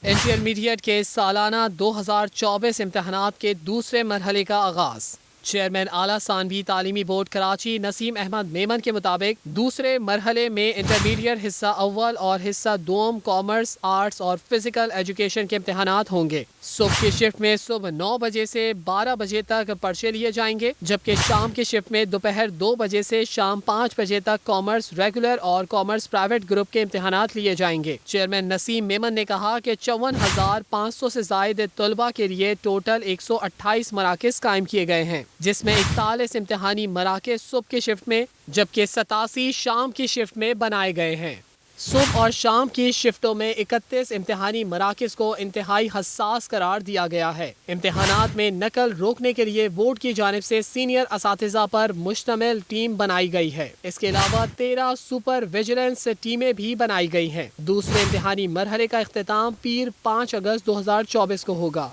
Intermediate کے سالانہ 2024 امتحانات کے دوسرے مرحلے کا آغاز۔ چیئرمین اعلیٰ ثانوی تعلیمی بورڈ کراچی نسیم احمد میمن کے مطابق دوسرے مرحلے میں انٹرمیڈیٹ حصہ اول اور حصہ دوم کامرس، آرٹس اور فزیکل ایجوکیشن کے امتحانات ہوں گے۔ صبح کی شفٹ میں صبح 9 بجے سے 12 بجے تک پرچے لیے جائیں گے، جبکہ شام کی شفٹ میں دوپہر 2 بجے سے شام 5 بجے تک کامرس ریگولر اور کامرس پرائیویٹ گروپ کے امتحانات لیے جائیں گے۔ چیئرمین نسیم میمن نے کہا کہ 54,500 سے زائد طلباء کے لیے ٹوٹل 128 مراکز قائم کیے گئے ہیں، جس میں 41 امتحانی مراکز صبح کی شفٹ میں جبکہ 87 شام کی شفٹ میں بنائے گئے ہیں۔ صبح اور شام کی شفٹوں میں 31 امتحانی مراکز کو انتہائی حساس قرار دیا گیا ہے۔ امتحانات میں نقل روکنے کے لیے بورڈ کی جانب سے سینئر اساتذہ پر مشتمل ٹیم بنائی گئی ہے۔ اس کے علاوہ 13 سپر ویجیلنس ٹیمیں بھی بنائی گئی ہیں۔ دوسرے امتحانی مرحلے کا اختتام پیر 5 اگست 2024 کو ہوگا۔